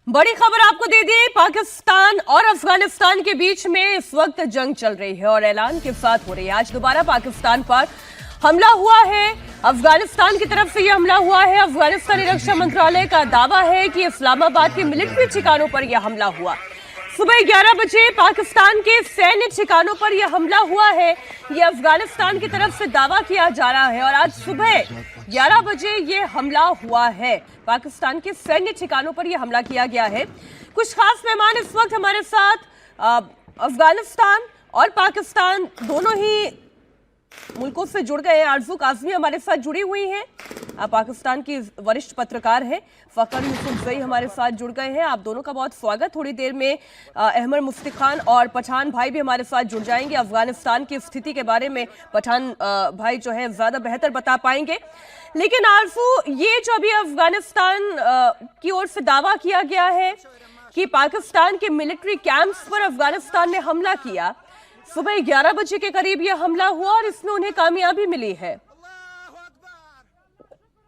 बड़ी खबर आपको दे दी। पाकिस्तान और अफगानिस्तान के बीच में इस वक्त जंग चल रही है और ऐलान के साथ हो रही है। आज दोबारा पाकिस्तान पर हमला हुआ है। अफगानिस्तान की तरफ से यह हमला हुआ है। अफगानिस्तानी रक्षा मंत्रालय का दावा है कि इस्लामाबाद के मिलिट्री ठिकानों पर यह हमला हुआ। सुबह 11 बजे पाकिस्तान के सैन्य ठिकानों पर यह हमला हुआ है। यह अफगानिस्तान की तरफ से दावा किया जा रहा है और आज सुबह 11 बजे यह हमला हुआ है। पाकिस्तान के सैन्य ठिकानों पर यह हमला किया गया है। कुछ खास मेहमान इस वक्त हमारे साथ अफगानिस्तान और पाकिस्तान दोनों ही मुल्कों से जुड़ गए हैं। आरजू काजमी हमारे साथ जुड़ी हुई हैं, पाकिस्तान की वरिष्ठ पत्रकार है। फखर यूसुफजई हमारे साथ जुड़ गए हैं। आप दोनों का बहुत स्वागत। थोड़ी देर में अहमद मुफ्ती खान और पठान भाई भी हमारे साथ जुड़ जाएंगे। अफगानिस्तान की स्थिति के बारे में पठान भाई जो है ज्यादा बेहतर बता पाएंगे। लेकिन आरजू, ये जो अभी अफगानिस्तान की ओर से दावा किया गया है कि पाकिस्तान के मिलिट्री कैंप्स पर अफगानिस्तान ने हमला किया, सुबह 11 बजे के करीब यह हमला हुआ और इसमें उन्हें कामयाबी मिली है।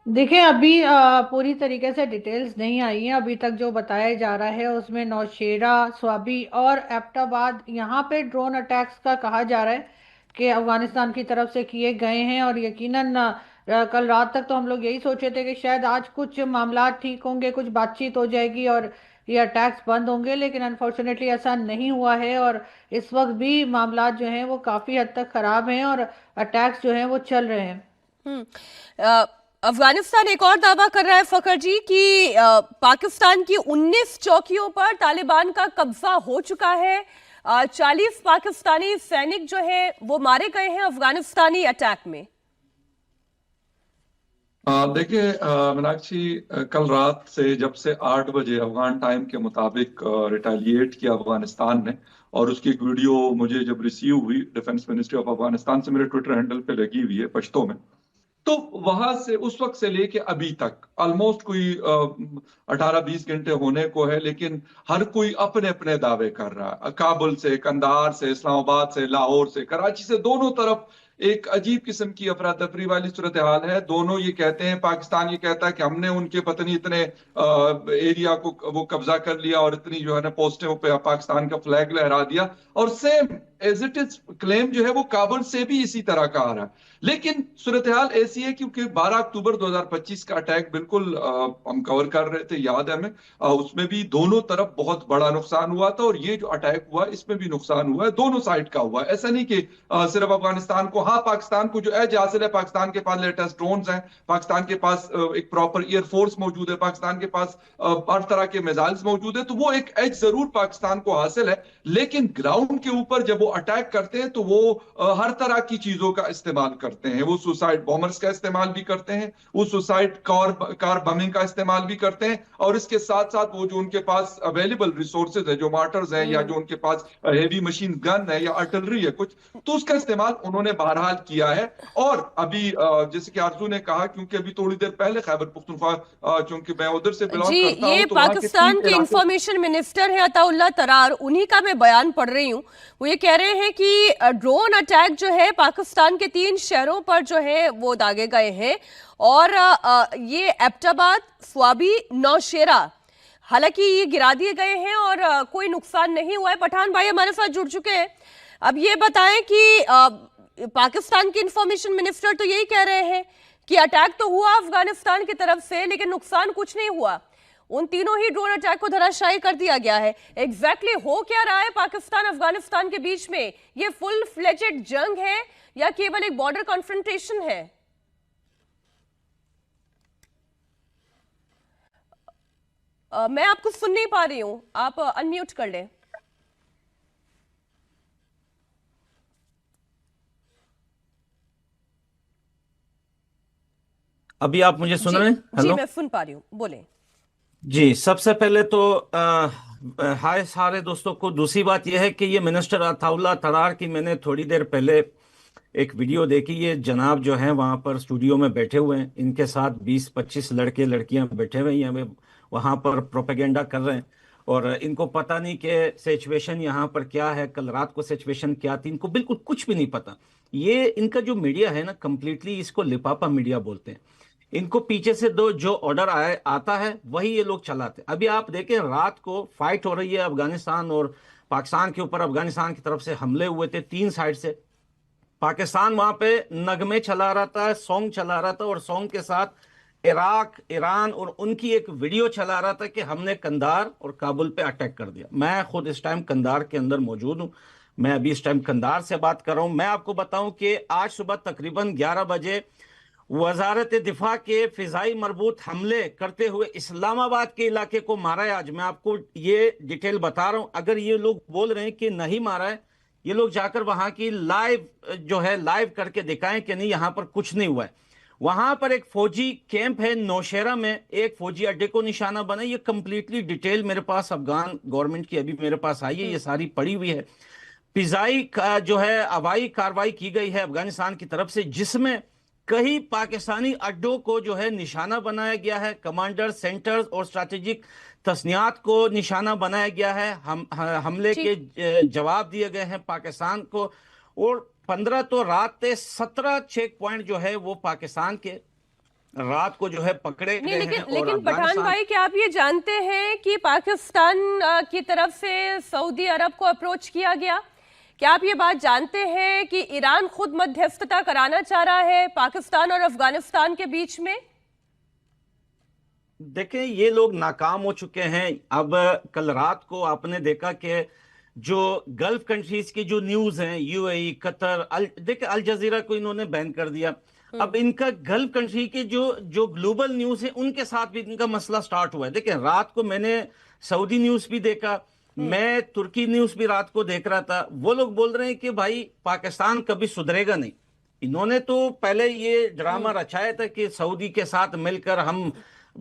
देखिए, अभी पूरी तरीके से डिटेल्स नहीं आई हैं। अभी तक जो बताया जा रहा है उसमें नौशेरा, स्वाबी और एबटाबाद यहाँ पे ड्रोन अटैक्स का कहा जा रहा है कि अफगानिस्तान की तरफ से किए गए हैं। और यकीनन कल रात तक तो हम लोग यही सोचे थे कि शायद आज कुछ मामला ठीक होंगे, कुछ बातचीत हो जाएगी और ये अटैक्स बंद होंगे, लेकिन अनफॉर्चुनेटली ऐसा नहीं हुआ है। और इस वक्त भी मामला जो हैं वो काफ़ी हद तक ख़राब हैं और अटैक्स जो हैं वो चल रहे हैं। अफगानिस्तान एक और दावा कर रहा है फखर जी कि पाकिस्तान की 19 चौकियों पर तालिबान का कब्जा हो चुका है। 40 पाकिस्तानी सैनिक जो है वो मारे गए हैं अफगानिस्तानी अटैक में। देखिए मीनाक्षी, कल रात से जब से 8 बजे अफगान टाइम के मुताबिक रिटेलिएट किया अफगानिस्तान ने, और उसकी एक वीडियो मुझे जब रिसीव हुई डिफेंस मिनिस्ट्री ऑफ अफगानिस्तान से, मेरे ट्विटर हैंडल पे लगी हुई है पश्तो में, तो वहां से उस वक्त से लेके अभी तक ऑलमोस्ट कोई 18-20 घंटे होने को है, लेकिन हर कोई अपने अपने दावे कर रहा है। काबुल से, कंधार से, इस्लामाबाद से, लाहौर से, कराची से, दोनों तरफ एक अजीब किस्म की अफरा तफरी वाली सूरत हाल है। दोनों ये कहते हैं, पाकिस्तान ये कहता है कि हमने उनके पत्नी इतने एरिया को वो कब्जा कर लिया और इतनी जो है ना पोस्टें पे पाकिस्तान का फ्लैग लहरा दिया, और same as it is claim जो है वो काबुल से भी इसी तरह का आ रहा है। लेकिन सूरत हाल ऐसी है क्योंकि 12 अक्टूबर 2025 का अटैक बिल्कुल हम कवर कर रहे थे, याद है हमें, उसमें भी दोनों तरफ बहुत बड़ा नुकसान हुआ था, और ये जो अटैक हुआ इसमें भी नुकसान हुआ है, दोनों साइड का हुआ है। ऐसा नहीं कि सिर्फ अफगानिस्तान को, हाँ पाकिस्तान को जो एज हासिल है, पाकिस्तान के पास लेटेस्ट ड्रोन्स हैं, पाकिस्तान के पास एक प्रॉपर एयरफोर्स मौजूद है, पाकिस्तान के पास हर तरह के मिसाइल्स मौजूद है, तो वो एक एज जरूर पाकिस्तान को हासिल है। लेकिन ग्राउंड के ऊपर जब वो अटैक करते हैं तो वो हर तरह की चीजों का इस्तेमाल करते हैं। वो सुसाइड बॉम्बर्स का इस्तेमाल भी करते हैं, वो सुसाइड कार बमिंग का इस्तेमाल भी करते हैं, और इसके साथ साथ वो जो उनके पास अवेलेबल रिसोर्सेज है, जो मार्टर्स हैं या जो उनके पास हेवी मशीन गन है या आर्टिलरी है कुछ, तो उसका इस्तेमाल उन्होंने बहरहाल किया है। और अभी जैसे कि आरजू ने कहा, क्योंकि अभी थोड़ी देर पहले खैबर पख्तूनख्वा, चूंकि मैं उधर से बिलोंग जी, करता ये हूं, तो पाकिस्तान के इंफॉर्मेशन मिनिस्टर है अताउल्ला तरार, उन्हीं का मैं बयान पढ़ रही हूँ। वो ये कह रहे हैं कि ड्रोन अटैक जो है पाकिस्तान के 3 शहरों पर जो है वो दागे गए हैं, और ये एबटाबाद, स्वाबी, नौशेरा हालांकि ये गिरा दिए गए हैं और कोई नुकसान नहीं हुआ है। पठान भाई हमारे साथ जुड़ चुके हैं। अब ये बताएं कि पाकिस्तान के इंफॉर्मेशन मिनिस्टर तो यही कह रहे हैं कि अटैक तो हुआ अफगानिस्तान की तरफ से, लेकिन नुकसान कुछ नहीं हुआ। उन तीनों ही ड्रोन अटैक को धराशायी कर दिया गया है। एग्जैक्टली हो क्या रहा है पाकिस्तान अफगानिस्तान के बीच में? ये फुल फ्लेजेड जंग है या केवल एक बॉर्डर कॉन्फ्रंटेशन है? मैं आपको सुन नहीं पा रही हूं, आप अनम्यूट कर लें। अभी आप मुझे सुन जी, रहे हैं? जी हेलो मैं सुन पा रही हूँ, बोले। जी। सबसे पहले तो हाय सारे दोस्तों को। दूसरी बात यह है कि ये मिनिस्टर अताउल्ला तरार की मैंने थोड़ी देर पहले एक वीडियो देखी। ये जनाब जो हैं वहाँ पर स्टूडियो में बैठे हुए हैं, इनके साथ 20-25 लड़के लड़कियां बैठे हुए हैं, वे वहाँ पर प्रोपेगेंडा कर रहे हैं, और इनको पता नहीं कि सिचुएशन यहाँ पर क्या है, कल रात को सिचुएशन क्या थी, इनको बिल्कुल कुछ भी नहीं पता। ये इनका जो मीडिया है ना, कंप्लीटली इसको लिपापा मीडिया बोलते हैं। इनको पीछे से जो ऑर्डर आता है वही ये लोग चलाते। अभी आप देखें, रात को फाइट हो रही है अफगानिस्तान और पाकिस्तान के ऊपर। अफगानिस्तान की तरफ से हमले हुए थे 3 साइड से। पाकिस्तान वहां पे नगमे चला रहा था, सॉन्ग चला रहा था, और सॉन्ग के साथ इराक, ईरान और उनकी एक वीडियो चला रहा था कि हमने कंधार और काबुल पे अटैक कर दिया। मैं खुद इस टाइम कंधार के अंदर मौजूद हूं। मैं अभी इस टाइम कंधार से बात कर रहा हूं। मैं आपको बताऊं कि आज सुबह तकरीबन 11 बजे वजारत दिफा के फिजाई मरबूत हमले करते हुए इस्लामाबाद के इलाके को मारा है। आज मैं आपको ये डिटेल बता रहा हूं। अगर ये लोग बोल रहे हैं कि नहीं मारा है, ये लोग जाकर वहां की लाइव करके दिखाएं कि नहीं, यहां पर कुछ नहीं हुआ है। वहां पर एक फौजी कैंप है नौशेरा में, एक फौजी अड्डे को निशाना बना। ये कंप्लीटली डिटेल मेरे पास अफगान गवर्नमेंट की अभी मेरे पास आई है, ये सारी पड़ी हुई है। फिजाई हवाई कार्रवाई की गई है अफगानिस्तान की तरफ से, जिसमें कई पाकिस्तानी अड्डों को निशाना बनाया गया है। कमांडर सेंटर्स और स्ट्रैटेजिक तस्नियात को निशाना बनाया गया है। हमले के जवाब दिए गए हैं पाकिस्तान को। और 15 तो रात से 17 चेक पॉइंट वो पाकिस्तान के रात को पकड़े गए हैं। लेकिन पठान भाई, क्या आप ये जानते हैं कि पाकिस्तान की तरफ से सऊदी अरब को अप्रोच किया गया? क्या आप ये बात जानते हैं कि ईरान खुद मध्यस्थता कराना चाह रहा है पाकिस्तान और अफगानिस्तान के बीच में? देखें, ये लोग नाकाम हो चुके हैं। अब कल रात को आपने देखा कि जो गल्फ कंट्रीज की जो न्यूज हैं, यूएई, कतर, देखिए अल जजीरा को इन्होंने बैन कर दिया। अब इनका गल्फ कंट्री के जो ग्लोबल न्यूज है उनके साथ भी इनका मसला स्टार्ट हुआ है। देखिए, रात को मैंने सऊदी न्यूज भी देखा, मैं तुर्की न्यूज भी रात को देख रहा था। वो लोग बोल रहे हैं कि भाई पाकिस्तान कभी सुधरेगा नहीं। इन्होंने तो पहले ये ड्रामा रचाया था कि सऊदी के साथ मिलकर हम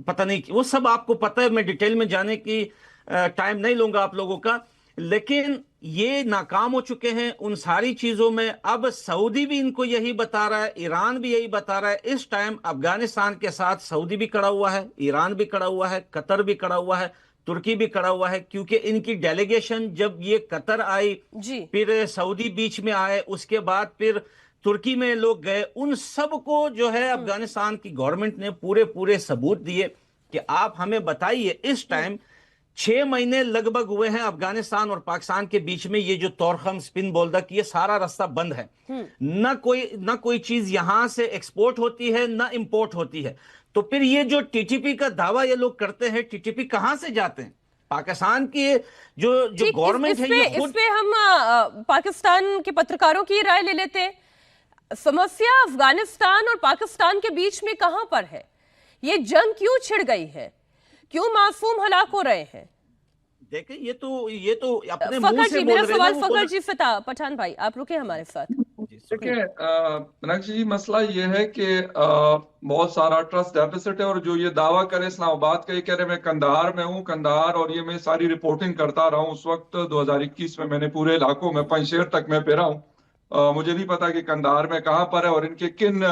पता नहीं, वो सब आपको पता है, मैं डिटेल में जाने की टाइम नहीं लूंगा आप लोगों का। लेकिन ये नाकाम हो चुके हैं उन सारी चीजों में। अब सऊदी भी इनको यही बता रहा है, ईरान भी यही बता रहा है। इस टाइम अफगानिस्तान के साथ सऊदी भी खड़ा हुआ है, ईरान भी खड़ा हुआ है, कतर भी खड़ा हुआ है, तुर्की भी खड़ा हुआ है। क्योंकि इनकी डेलीगेशन जब ये कतर आई, फिर सऊदी बीच में आए, उसके बाद फिर तुर्की में लोग गए, उन सबको अफगानिस्तान की गवर्नमेंट ने पूरे सबूत दिए कि आप हमें बताइए। इस टाइम 6 महीने लगभग हुए हैं अफगानिस्तान और पाकिस्तान के बीच में। ये जो तोरखम, स्पिन बोल्दा की ये सारा रास्ता बंद है। न कोई चीज यहां से एक्सपोर्ट होती है, न इंपोर्ट होती है। तो फिर ये जो टीटीपी का दावा ये लोग करते हैं, टीटीपी कहां से जाते हैं? पाकिस्तान की जो गवर्नमेंट है, इस पे हम पाकिस्तान के पत्रकारों की राय ले लेते हैं। समस्या अफगानिस्तान और पाकिस्तान के बीच में कहां पर है? ये जंग क्यों छिड़ गई है? क्यों मासूम हलाक हो रहे हैं? देखिए, ये तो अपने मुंह से बोल रहे हैं। मेरा सवाल फकर जी फता, पठान भाई आप रुके हमारे साथ। देखिए मीनाक्षी जी, मसला ये है कि बहुत सारा ट्रस्ट डेफिसिट है। और जो ये दावा करे इस्लामाबाद का, ये कह रहे मैं कंधार में हूँ, कंधार, और ये मैं सारी रिपोर्टिंग करता रहा हूँ। उस वक्त 2021 में मैंने पूरे इलाकों में पंजशेर तक मैं फिरा हूँ। मुझे नहीं पता कि कंधार में कहाँ पर है और इनके किन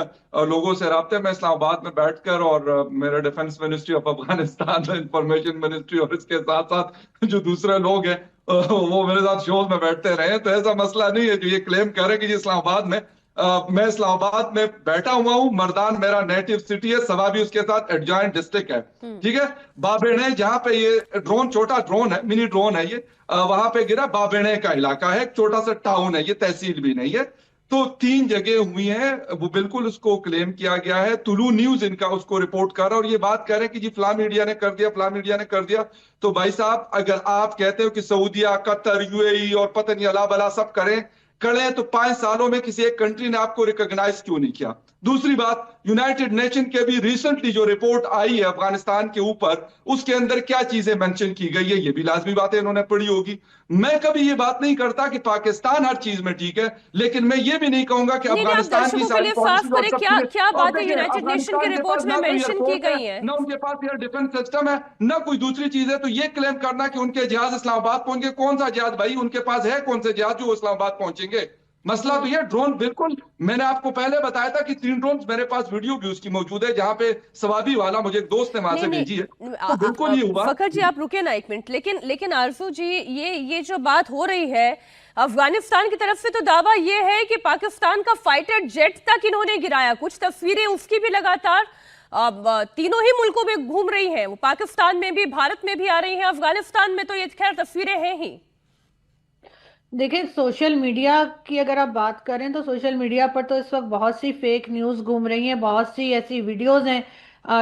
लोगों से राब्ते। मैं इस्लामाबाद में बैठकर और मेरे defence ministry of Afghanistan, information ministry और इसके साथ साथ जो दूसरे लोग हैं वो मेरे साथ शोज में बैठते रहे। तो ऐसा मसला नहीं है जो ये क्लेम करे कि इस्लामाबाद में मैं इस्लामाबाद में बैठा हुआ हूँ। मर्दान मेरा नेटिव सिटी है, सवाबी उसके साथ एडजॉइंट डिस्ट्रिक्ट है, ठीक है। बाबेणे, जहाँ पे ये ड्रोन, छोटा ड्रोन है, मिनी ड्रोन है ये, वहां पे गिरा, बाबेणे का इलाका है, छोटा सा टाउन है, ये तहसील भी नहीं है। तो 3 जगह हुई हैं, वो बिल्कुल उसको क्लेम किया गया है। तुलू न्यूज इनका उसको रिपोर्ट कर रहा है और ये बात कह रहे हैं कि जी फला मीडिया ने कर दिया, फला मीडिया ने कर दिया। तो भाई साहब, अगर आप कहते हो कि सऊदिया, कतर, यूएई और पता नहीं अला बला सब करें तो 5 सालों में किसी एक कंट्री ने आपको रिकॉग्नाइज क्यों नहीं किया? दूसरी बात, यूनाइटेड नेशन के भी रिसेंटली जो रिपोर्ट आई है अफगानिस्तान के ऊपर, उसके अंदर क्या चीजें मेंशन की गई है, ये भी लाजमी बातें इन्होंने पढ़ी होगी। मैं कभी ये बात नहीं करता कि पाकिस्तान हर चीज में ठीक है, लेकिन मैं ये भी नहीं कहूंगा कि अफगानिस्तान की सारी क्या बातें यूनाइटेड नेशन के रिपोर्ट में मेंशन की गई है, ना उनके पास एयर डिफेंस सिस्टम है, ना कोई दूसरी चीज है। तो ये क्लेम करना कि उनके जहाज इस्लामाबाद पहुंचे, कौन सा जहाज भाई उनके पास है? कौन से जहाज जो इस्लामाबाद पहुंचेंगे? मसला तो ये ड्रोन, बिल्कुल मैंने आपको पहले बताया था कि 3 ड्रोन मेरे पास वीडियो भी उसकी मौजूद है, जहां पे सवाबी वाला मुझे एक दोस्त ने वहां से भेजी है। तो बिल्कुल ये हुआ। फखर जी आप रुके ना एक मिनट। लेकिन आरजू जी, ये जो बात हो रही है अफगानिस्तान की तरफ से, तो दावा ये है कि पाकिस्तान का फाइटर जेट तक इन्होंने गिराया। कुछ तस्वीरें उसकी भी लगातार तीनों ही मुल्कों में घूम रही हैं, वो पाकिस्तान में भी, भारत में भी आ रही हैं, अफगानिस्तान में तो ये खैर तस्वीरें हैं ही। देखिए, सोशल मीडिया की अगर आप बात करें तो सोशल मीडिया पर तो इस वक्त बहुत सी फेक न्यूज़ घूम रही हैं, बहुत सी ऐसी वीडियोस हैं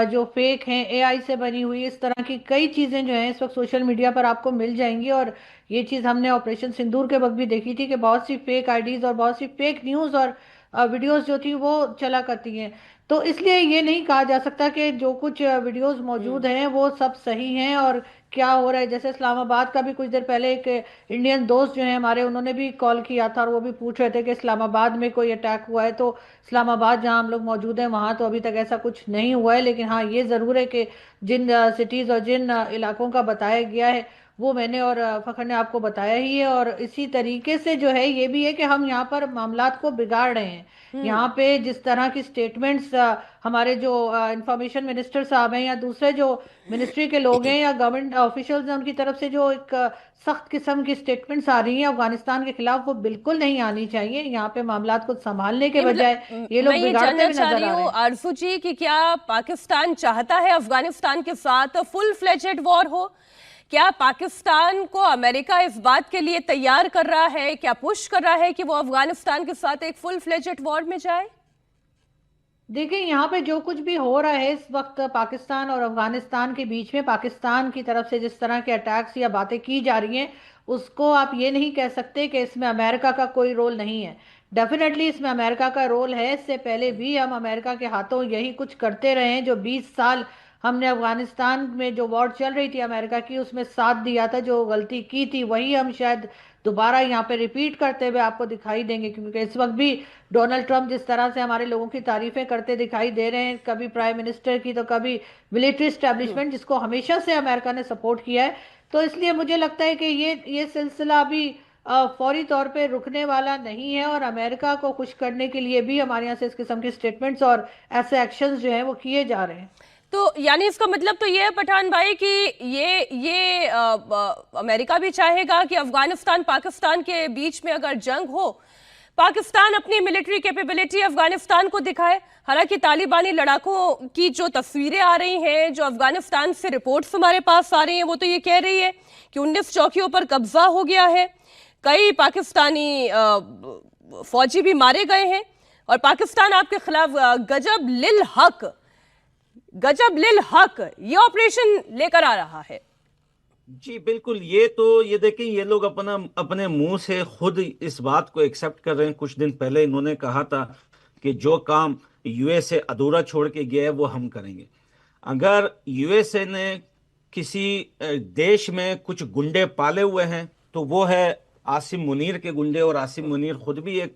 जो फेक हैं, एआई से बनी हुई, इस तरह की कई चीज़ें जो हैं इस वक्त सोशल मीडिया पर आपको मिल जाएंगी। और ये चीज़ हमने ऑपरेशन सिंदूर के वक्त भी देखी थी कि बहुत सी फेक आईडीज और बहुत सी फेक न्यूज़ और वीडियोस जो थी वो चला करती हैं। तो इसलिए ये नहीं कहा जा सकता कि जो कुछ वीडियोस मौजूद हैं वो सब सही हैं और क्या हो रहा है। जैसे इस्लामाबाद का भी कुछ देर पहले एक इंडियन दोस्त जो है हमारे, उन्होंने भी कॉल किया था और वो भी पूछ रहे थे कि इस्लामाबाद में कोई अटैक हुआ है। तो इस्लामाबाद जहां हम लोग मौजूद हैं वहां तो अभी तक ऐसा कुछ नहीं हुआ है, लेकिन हाँ ये ज़रूर है कि जिन सिटीज़ और जिन इलाकों का बताया गया है वो मैंने और फखर ने आपको बताया ही है। और इसी तरीके से जो है ये भी है कि हम यहाँ पर मामलात को बिगाड़ रहे हैं। यहाँ पे जिस तरह की स्टेटमेंट्स हमारे जो इंफॉर्मेशन मिनिस्टर साहब हैं या दूसरे जो मिनिस्ट्री के लोग हैं या गवर्नमेंट ऑफिशियल्स हैं, उनकी तरफ से जो एक सख्त किस्म की स्टेटमेंट्स आ रही हैं अफगानिस्तान के खिलाफ, वो बिल्कुल नहीं आनी चाहिए। यहाँ पे मामलात को संभालने के बजाय ये लोग मैं ये बिगाड़ते जानना हुए चाह नजर रही आ रहे हूँ हैं। आरजू जी कि क्या पाकिस्तान चाहता है अफगानिस्तान के साथ फुल फ्लेजेड वॉर हो? क्या पाकिस्तान को अमेरिका इस बात के लिए तैयार कर रहा है, क्या पुश कर रहा है कि वो अफगानिस्तान के साथ एक फुल फ्लेजेड वॉर में जाए? देखिए, यहाँ पे जो कुछ भी हो रहा है इस वक्त पाकिस्तान और अफगानिस्तान के बीच में, पाकिस्तान की तरफ से जिस तरह के अटैक्स या बातें की जा रही हैं, उसको आप ये नहीं कह सकते कि इसमें अमेरिका का कोई रोल नहीं है। डेफिनेटली इसमें अमेरिका का रोल है। इससे पहले भी हम अमेरिका के हाथों यही कुछ करते रहे हैं। जो 20 साल हमने अफगानिस्तान में जो वॉर चल रही थी अमेरिका की, उसमें साथ दिया था, जो गलती की थी वही हम शायद दोबारा यहाँ पे रिपीट करते हुए आपको दिखाई देंगे। क्योंकि इस वक्त भी डोनाल्ड ट्रंप जिस तरह से हमारे लोगों की तारीफें करते दिखाई दे रहे हैं, कभी प्राइम मिनिस्टर की तो कभी मिलिट्री स्टैब्लिशमेंट, जिसको हमेशा से अमेरिका ने सपोर्ट किया है। तो इसलिए मुझे लगता है कि ये सिलसिला अभी फौरी तौर पे रुकने वाला नहीं है और अमेरिका को खुश करने के लिए भी हमारे यहाँ से इस किस्म के स्टेटमेंट्स और ऐसे एक्शंस जो हैं वो किए जा रहे हैं। तो यानी इसका मतलब तो ये है पठान भाई कि ये अमेरिका भी चाहेगा कि अफगानिस्तान पाकिस्तान के बीच में अगर जंग हो, पाकिस्तान अपनी मिलिट्री कैपेबिलिटी अफगानिस्तान को दिखाए। हालांकि तालिबानी लड़ाकों की जो तस्वीरें आ रही हैं, जो अफगानिस्तान से रिपोर्ट्स हमारे पास आ रही हैं, वो तो ये कह रही है कि 19 चौकियों पर कब्जा हो गया है, कई पाकिस्तानी फौजी भी मारे गए हैं और पाकिस्तान आपके खिलाफ गजब लिल हक ये ऑपरेशन लेकर आ रहा है। जी बिल्कुल, ये देखें, ये लोग अपने मुंह से खुद इस बात को एक्सेप्ट कर रहे हैं। कुछ दिन पहले इन्होंने कहा था कि जो काम यूएसए अधूरा छोड़ के गया है वो हम करेंगे। अगर यूएसए ने किसी देश में कुछ गुंडे पाले हुए हैं तो वो है आसिम मुनीर के गुंडे, और आसिम मुनीर खुद भी एक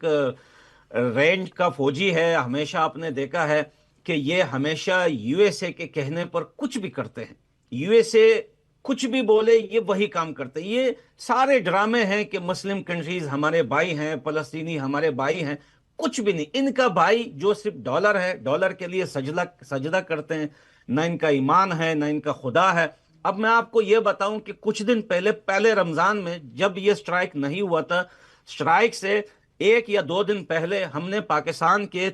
रेंज का फौजी है। हमेशा आपने देखा है कि ये हमेशा यूएसए के कहने पर कुछ भी करते हैं। यूएसए कुछ भी बोले ये वही काम करते हैं। ये सारे ड्रामे हैं कि मुस्लिम कंट्रीज हमारे भाई हैं, फलस्तीनी हमारे भाई हैं, कुछ भी नहीं। इनका भाई जो सिर्फ डॉलर है, डॉलर के लिए सजदा करते हैं। ना इनका ईमान है, ना इनका खुदा है। अब मैं आपको ये बताऊं कि कुछ दिन पहले रमजान में जब ये स्ट्राइक नहीं हुआ था, स्ट्राइक से 1 या 2 दिन पहले हमने पाकिस्तान के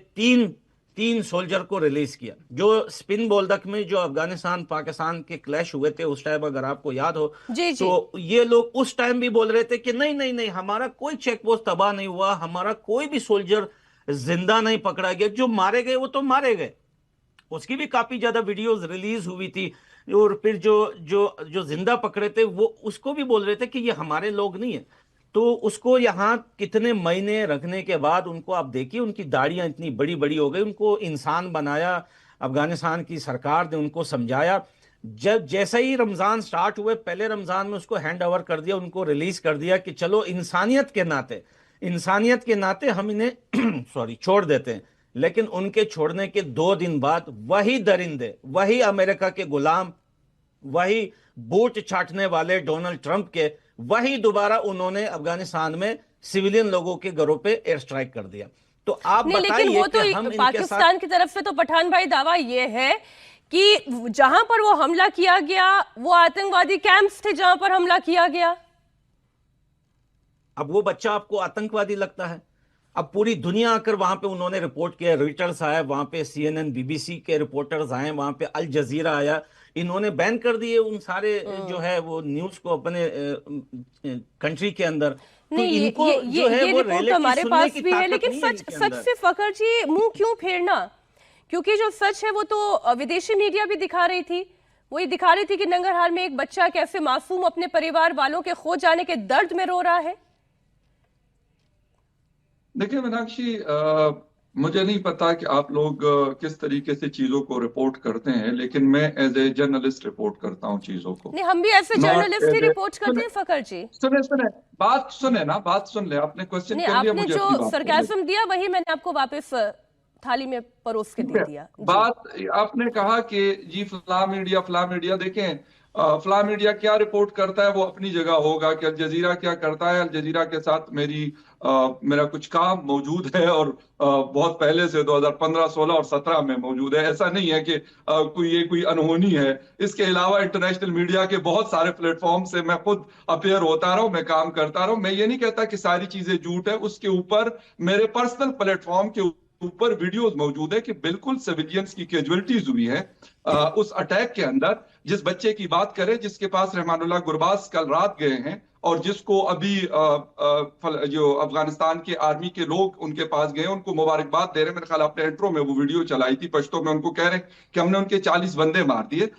तीन सोल्जर को रिलीज किया। जो स्पिन बोल्दक में जो अफगानिस्तान पाकिस्तान के क्लैश हुए थे उस टाइम, अगर आपको याद हो, तो ये लोग उस टाइम भी बोल रहे थे कि नहीं, हमारा कोई चेक पोस्ट तबाह नहीं हुआ, हमारा कोई भी सोल्जर जिंदा नहीं पकड़ा गया। जो मारे गए वो तो मारे गए, उसकी भी काफी ज्यादा वीडियोस रिलीज हुई थी। और फिर जो जिंदा पकड़े थे वो उसको भी बोल रहे थे कि ये हमारे लोग नहीं है। तो उसको यहाँ कितने महीने रखने के बाद उनको आप देखिए, उनकी दाढ़ियां इतनी बड़ी बड़ी हो गई। उनको इंसान बनाया अफगानिस्तान की सरकार ने, उनको समझाया। जब जैसे ही रमजान स्टार्ट हुए, पहले रमजान में उसको हैंड ओवर कर दिया, उनको रिलीज कर दिया कि चलो इंसानियत के नाते हम इन्हें छोड़ देते हैं। लेकिन उनके छोड़ने के 2 दिन बाद वही दरिंदे, वही अमेरिका के गुलाम, वही बूट छाटने वाले डोनाल्ड ट्रंप के, वही दोबारा उन्होंने अफगानिस्तान में सिविलियन लोगों के घरों पे एयर स्ट्राइक कर दिया। तो आप बताइए कि हम पाकिस्तान की तरफ से तो पठान भाई दावा ये है कि जहां पर वो हमला किया गया वो आतंकवादी कैंप्स थे जहां पर हमला किया गया। अब वो बच्चा आपको आतंकवादी लगता है? अब पूरी दुनिया आकर वहां पे उन्होंने रिपोर्ट किया, रॉयटर्स आया वहां पे, CNN BBC के रिपोर्टर्स आए वहां पे, अल जजीरा आया, इन्होंने बैन कर दिए उन सारे जो है वो न्यूज को अपने कंट्री के अंदर। तो नहीं, इनको जो है ये वो रिपोर्ट रियलिटी हमारे सुनने पास की भी है, ताकत लेकिन नहीं है सच इनके सच अंदर। से फखर जी मुंह क्यों फेरना? क्योंकि जो सच है वो तो विदेशी मीडिया भी दिखा रही थी, वही दिखा रही थी कि नंगरहार में एक बच्चा कैसे मासूम अपने परिवार वालों के खो जाने के दर्द में रो रहा है। देखिए मीनाक्षी, मुझे नहीं पता कि आप लोग किस तरीके से चीजों को रिपोर्ट करते हैं, लेकिन मैं एज ए जर्नलिस्ट रिपोर्ट करता हूँ चीजों को, नहीं, हम भी ऐसे नॉट जर्नलिस्ट ही एज ए। रिपोर्ट करते हैं फखर जी। सुने सुने, बात सुने ना, बात सुन ले, आपने क्वेश्चन नहीं, कर लिया, आपने मुझे जो अपनी बात करने दे। सरकाज़म दिया वही मैंने आपको वापस थाली में परोस के ठीक दे है। दिया जी। बात आपने कहा कि जी फला मीडिया देखें, फला मीडिया क्या रिपोर्ट करता है वो अपनी जगह होगा, कि अल जजीरा क्या करता है, अल जजीरा के साथ मेरा कुछ काम मौजूद है, और बहुत पहले से 2015, 16 और 17 में मौजूद है। ऐसा नहीं है कि कोई अनहोनी है। इसके अलावा इंटरनेशनल मीडिया के बहुत सारे प्लेटफॉर्म से मैं खुद अपेयर होता रहा हूं, मैं काम करता रहा हूं। मैं ये नहीं कहता कि सारी चीजें झूठ है। उसके ऊपर मेरे पर्सनल प्लेटफॉर्म के ऊपर वीडियोस मौजूद है कि बिल्कुल सिविलियंस की कैजुअलिटीज हुई है उस अटैक के अंदर। जिस बच्चे की बात करें जिसके पास रहमानुल्लाह गुरबाज कल रात गए हैं, और जिसको अभी जो अफगानिस्तान के आर्मी के लोग उनके पास गए, उनको मुबारकबाद दे रहे हैं। मेरे ख्याल आपने इंट्रो में वो वीडियो चलाई थी पश्तो में, उनको कह रहे हैं कि हमने उनके 40 बंदे मार दिए।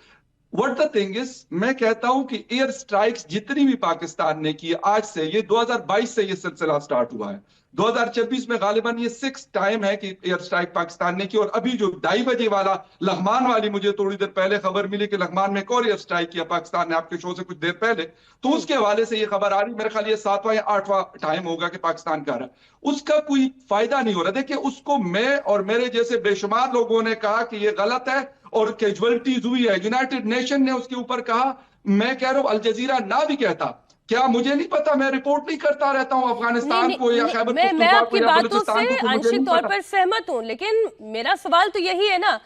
व्हाट द थिंग इज, मैं कहता हूं कि एयर स्ट्राइक्स जितनी भी पाकिस्तान ने की आज से, ये 2022 से ये सिलसिला स्टार्ट हुआ है। 2026 में गालिबन ये 6th टाइम है कि एयर स्ट्राइक पाकिस्तान ने की। और अभी जो 2:30 बजे वाला लघमान वाली, मुझे थोड़ी देर पहले खबर मिली कि लघमान में एक और एयर स्ट्राइक किया पाकिस्तान ने, आपके शो से कुछ देर पहले, तो उसके हवाले से ये खबर आ रही, मेरे ख्याल ये 7वां या 8वां टाइम होगा कि पाकिस्तान का रहा। उसका कोई फायदा नहीं हो रहा। देखिए, उसको मैं और मेरे जैसे बेशुमार लोगों ने कहा कि ये गलत है और कैजुअलिटीज हुई है। यूनाइटेड नेशन ने उसके ऊपर कहा, मैं कह रहा हूं अल जजीरा ना भी कहता, क्या मुझे नहीं पता? मैं रिपोर्ट नहीं करता रहता हूं अफगानिस्तान को या खैबर मैं पख्तूनख्वा को आपकी या बातों बलूचिस्तान से को, मुझे आंशिक नहीं तौर पता। पर सहमत हूं, लेकिन मेरा सवाल तो यही है ना,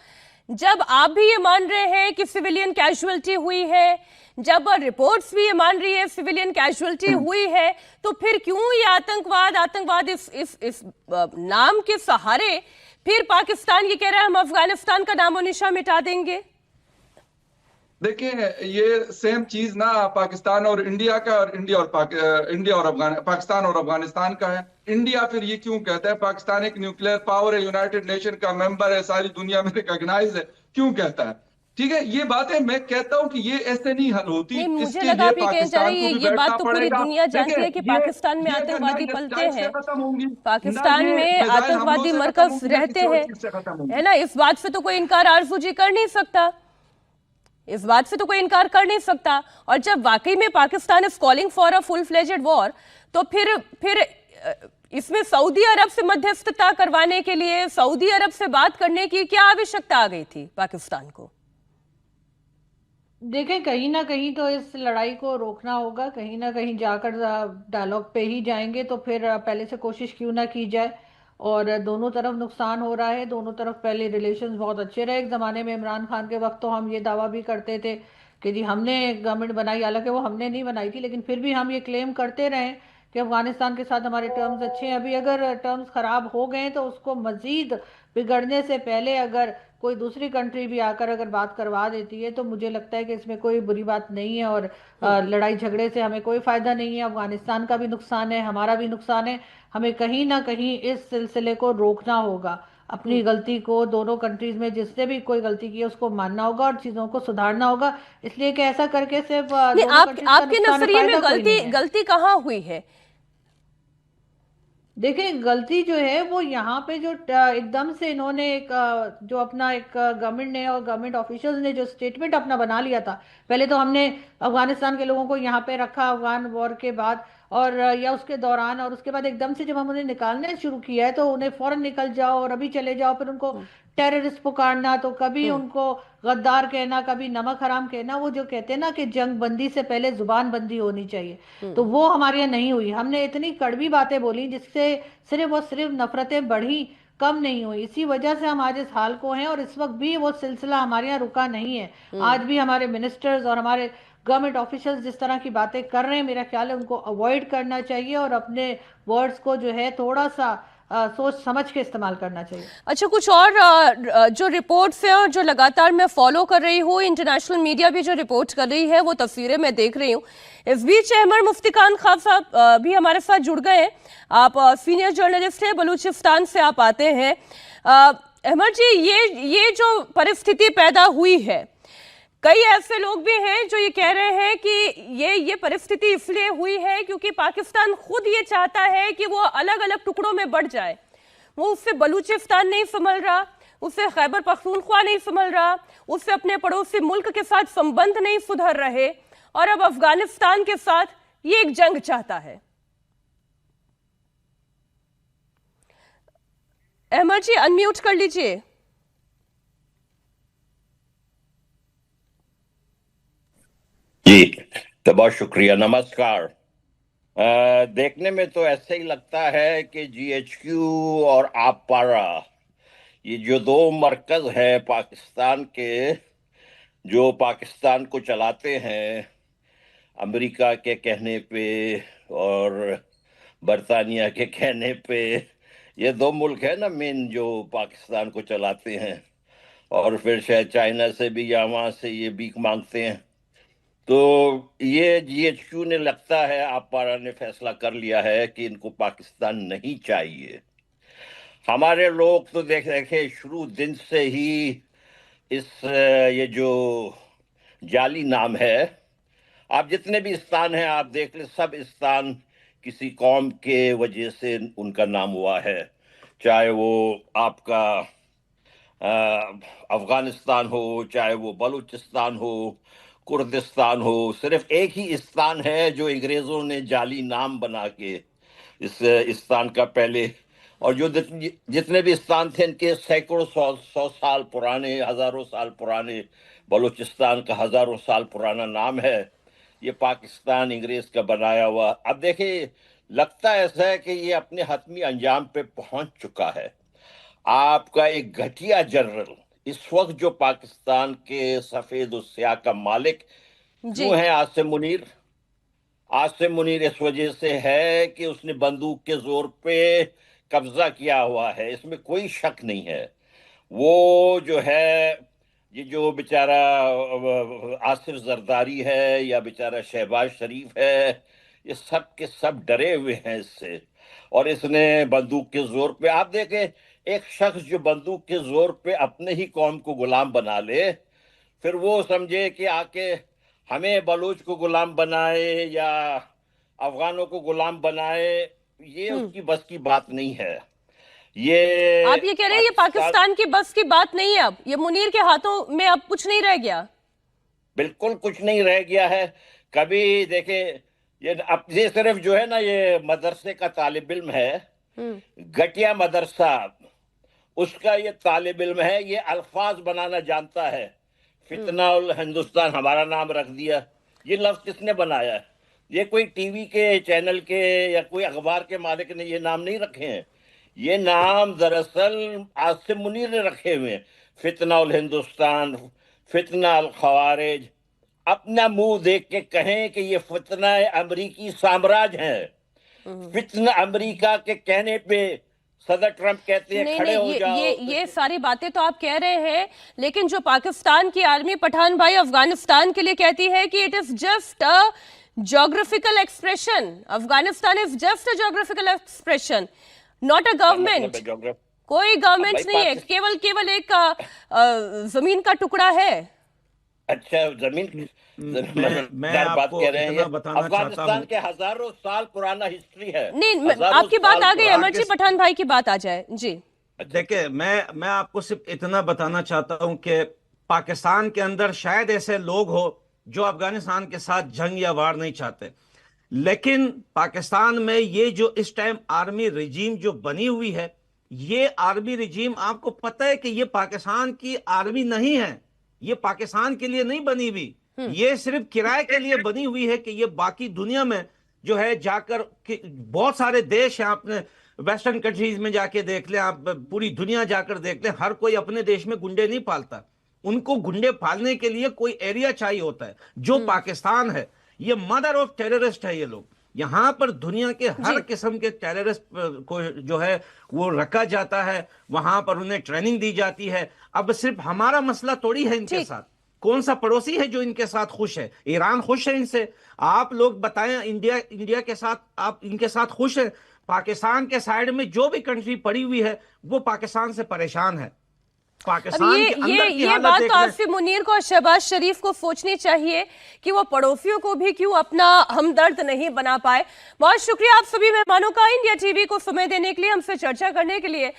जब आप भी ये मान रहे हैं कि सिविलियन कैजुअलिटी हुई है, जब रिपोर्ट्स भी ये मान रही है सिविलियन कैजुअलिटी हुई है, तो फिर क्यों ये आतंकवाद इस नाम के सहारे फिर पाकिस्तान ये कह रहा है हम अफगानिस्तान का नामो निशान मिटा देंगे? देखिए, ये सेम चीज ना पाकिस्तान और इंडिया का, और पाकिस्तान और अफगानिस्तान का है। इंडिया फिर ये क्यों कहता है पाकिस्तान एक न्यूक्लियर पावर है, यूनाइटेड नेशन का मेंबर है, सारी दुनिया में रिकॉग्नाइज है, क्यों कहता है? ठीक है, ये बातें मैं कहता हूं कि ये ऐसे नहीं हल होती। नहीं, मुझे इसके लगा लिए आप ये कहना चाह पाकिस्तान रही को है, भी ये बैठना बात तो पूरी पड़ेगा। दुनिया जानती देखिए, है कि पाकिस्तान में ये आतंकवादी गन्ना पलते स्ट्राइक से हैं, खत्म होंगी, पाकिस्तान ना ये में मिसाइल आतंकवादी हमलों से खत्म मरकज होंगी, ना रहते किसी और हैं, चीज से खत्म होंगी। है ना? इस बात से तो कोई इनकार आरजू जी कर नहीं सकता, इस बात से तो कोई इनकार कर नहीं सकता। और जब वाकई में Pakistan is calling for a full fledged war, तो फिर इसमें सऊदी अरब से मध्यस्थता करवाने के लिए, सऊदी अरब से बात करने की क्या आवश्यकता आ गई थी पाकिस्तान को? देखें, कहीं ना कहीं तो इस लड़ाई को रोकना होगा, कहीं ना कहीं जाकर डायलॉग पे ही जाएंगे तो फिर पहले से कोशिश क्यों ना की जाए। और दोनों तरफ नुकसान हो रहा है, दोनों तरफ पहले रिलेशंस बहुत अच्छे रहे। एक ज़माने में इमरान खान के वक्त तो हम ये दावा भी करते थे कि जी हमने गवर्नमेंट बनाई, हालांकि वो हमने नहीं बनाई थी, लेकिन फिर भी हम ये क्लेम करते रहे कि अफगानिस्तान के साथ हमारे टर्म्स अच्छे हैं। अभी अगर टर्म्स खराब हो गए तो उसको मजीद बिगड़ने से पहले अगर कोई दूसरी कंट्री भी आकर अगर बात करवा देती है तो मुझे लगता है कि इसमें कोई बुरी बात नहीं है। और लड़ाई झगड़े से हमें कोई फायदा नहीं है। अफगानिस्तान का भी नुकसान है, हमारा भी नुकसान है। हमें कहीं ना कहीं इस सिलसिले को रोकना होगा। अपनी गलती को, दोनों कंट्रीज में जिसने भी कोई गलती की है उसको मानना होगा और चीजों को सुधारना होगा। इसलिए कि ऐसा करके सिर्फ नहीं, दोनों कंट्रीज का आपके नुकसान है, नजरिए में फायदा कोई नहीं है। गलती कहाँ हुई है? देखिए, गलती जो है वो यहाँ पे जो एकदम से इन्होंने एक जो अपना एक गवर्नमेंट ने और गवर्नमेंट ऑफिशियल्स ने जो स्टेटमेंट अपना बना लिया था। पहले तो हमने अफगानिस्तान के लोगों को यहाँ पे रखा अफगान वॉर के बाद और या उसके दौरान, और उसके बाद एकदम से जब हम उन्हें निकालना शुरू किया है तो उन्हें फौरन निकल जाओ और अभी चले जाओ, फिर उनको टेररिस्ट पुकारना, तो कभी उनको गद्दार कहना, कभी नमक हराम कहना। वो जो कहते हैं ना कि जंग बंदी से पहले जुबान बंदी होनी चाहिए, तो वो हमारे यहाँ नहीं हुई। हमने इतनी कड़वी बातें बोली जिससे सिर्फ और सिर्फ नफरतें बढ़ी, कम नहीं हुई। इसी वजह से हम आज इस हाल को हैं और इस वक्त भी वो सिलसिला हमारे यहाँ रुका नहीं है। आज भी हमारे मिनिस्टर्स और हमारे गवर्नमेंट ऑफिशियल्स जिस तरह की बातें कर रहे हैं, मेरा ख्याल है उनको अवॉइड करना चाहिए और अपने वर्ड्स को जो है थोड़ा सा सोच समझ के इस्तेमाल करना चाहिए। अच्छा, कुछ और जो रिपोर्ट्स हैं और जो लगातार मैं फॉलो कर रही हूँ, इंटरनेशनल मीडिया भी जो रिपोर्ट कर रही है वो तस्वीरें मैं देख रही हूँ। इस बीच अहमद मुफ्ती खान साहब भी हमारे साथ जुड़ गए हैं। आप सीनियर जर्नलिस्ट हैं, बलूचिस्तान से आप आते हैं। अहमद जी, ये जो परिस्थिति पैदा हुई है, कई ऐसे लोग भी हैं जो ये कह रहे हैं कि ये परिस्थिति इसलिए हुई है क्योंकि पाकिस्तान खुद ये चाहता है कि वो अलग अलग टुकड़ों में बढ़ जाए। वो उससे बलूचिस्तान नहीं संभल रहा, उससे खैबर पख्तूनख्वा नहीं संभल रहा, उससे अपने पड़ोसी मुल्क के साथ संबंध नहीं सुधर रहे, और अब अफगानिस्तान के साथ ये एक जंग चाहता है। अहमद जी, अनम्यूट कर लीजिए। जी, तो बहुत शुक्रिया, नमस्कार। देखने में तो ऐसे ही लगता है कि जीएचक्यू और आपपारा, ये जो दो मरकज है पाकिस्तान के, जो पाकिस्तान को चलाते हैं अमेरिका के कहने पे और बरतानिया के कहने पे, ये दो मुल्क है ना मेन जो पाकिस्तान को चलाते हैं, और फिर शायद चाइना से भी या वहां से ये भीख मांगते हैं। तो ये जीएचक्यू ने, लगता है आपपारा ने फैसला कर लिया है कि इनको पाकिस्तान नहीं चाहिए। हमारे लोग तो देखे शुरू दिन से ही ये जो जाली नाम है, आप जितने भी स्थान हैं आप देख ले, सब स्थान किसी कौम के वजह से उनका नाम हुआ है, चाहे वो आपका अफगानिस्तान हो, चाहे वो बलूचिस्तान हो, कुर्दिस्तान हो। सिर्फ एक ही स्थान है जो अंग्रेजों ने जाली नाम बना के इस स्थान का पहले, और जो जितने भी स्थान थे इनके सैकड़ों सौ साल पुराने, हजारों साल पुराने, बलूचिस्तान का हजारों साल पुराना नाम है। ये पाकिस्तान अंग्रेज का बनाया हुआ। अब देखिए, लगता ऐसा है कि ये अपने हतमी अंजाम पे पहुंच चुका है। आपका एक घटिया जनरल इस वक्त जो पाकिस्तान के सफेद स्याह का मालिक क्यों है, आसिम मुनीर। आसिम मुनीर इस वजह से है कि उसने बंदूक के जोर पे कब्जा किया हुआ है, इसमें कोई शक नहीं है। वो जो है, ये जो बेचारा आसिफ जरदारी है या बेचारा शहबाज शरीफ है, ये सब के सब डरे हुए हैं इससे। और इसने बंदूक के जोर पे, आप देखें, एक शख्स जो बंदूक के जोर पे अपने ही कौम को गुलाम बना ले, फिर वो समझे कि आके हमें बलूच को गुलाम बनाए या अफगानों को गुलाम बनाए, ये उसकी बस की बात नहीं है। ये आप ये कह रहे हैं ये पाकिस्तान की बस की बात नहीं है। अब ये मुनीर के हाथों में अब कुछ नहीं रह गया, बिल्कुल कुछ नहीं रह गया है। कभी देखे, ये सिर्फ जो है ना, ये मदरसे का तालिब इल्म है, घटिया मदरसा, उसका ये तालिब इल्म है, ये अल्फाज बनाना जानता है। फितना उल हिंदुस्तान हमारा नाम रख दिया। ये लफ्ज किसने बनाया है? ये कोई टीवी के चैनल के या कोई अखबार के मालिक ने ये नाम नहीं रखे हैं। ये नाम दरअसल आसिम मुनीर ने रखे हुए हैं। फितना उल हिंदुस्तान, फितना अल खवारिज। अपना मुंह देख के कहें कि ये फितना अमरीकी साम्राज्य है। फितना अमरीका के कहने पे सदर ट्रंप कहते हैं खड़े हो जाओ। ये सारी बातें तो आप कह रहे हैं, लेकिन जो पाकिस्तान की आर्मी पठान भाई अफगानिस्तान के लिए कहती है कि it is just a geographical expression. Afghanistan is just a geographical expression, not a government. कोई गवर्नमेंट नहीं है, केवल एक जमीन का टुकड़ा है। अच्छा, जमीन मैं आपको इतना बताना चाहता हूं, अफगानिस्तान के हजारों साल पुराना हिस्ट्री है। नहीं, आपकी बात आ गई, अहमद जी, पठान भाई की बात आ जाए जी। देखिए, मैं आपको सिर्फ इतना बताना चाहता हूं कि पाकिस्तान के अंदर शायद ऐसे लोग हो जो अफगानिस्तान के साथ जंग या वार नहीं चाहते, लेकिन पाकिस्तान में ये जो इस टाइम आर्मी रिजीम जो बनी हुई है, ये आर्मी रिजीम आपको पता है कि ये पाकिस्तान की आर्मी नहीं है। ये पाकिस्तान के लिए नहीं बनी हुई, ये सिर्फ किराए के लिए बनी हुई है कि ये बाकी दुनिया में जो है जाकर, बहुत सारे देश हैं, आपने वेस्टर्न कंट्रीज में जाके देख लें, आप पूरी दुनिया जाकर देख लें, हर कोई अपने देश में गुंडे नहीं पालता। उनको गुंडे पालने के लिए कोई एरिया चाहिए होता है। जो पाकिस्तान है, ये मदर ऑफ टेररिस्ट है ये लोग। यहाँ पर दुनिया के हर किस्म के टेररिस्ट को जो है वो रखा जाता है, वहां पर उन्हें ट्रेनिंग दी जाती है। अब सिर्फ हमारा मसला थोड़ी है इनके साथ, कौन सा पड़ोसी है जो इनके साथ खुश है? ईरान खुश है इनसे? आप लोग बताएं, इंडिया के साथ आप इनके साथ खुश हैं? पाकिस्तान के साइड में जो भी कंट्री पड़ी हुई है वो पाकिस्तान से परेशान है। पाकिस्तान के अंदर की ये हालत बात देख तो लें। आसिफ मुनीर को और शहबाज शरीफ को सोचनी चाहिए कि वो पड़ोसियों को भी क्यों अपना हमदर्द नहीं बना पाए। बहुत शुक्रिया आप सभी मेहमानों का इंडिया टीवी को समय देने के लिए, हमसे चर्चा करने के लिए।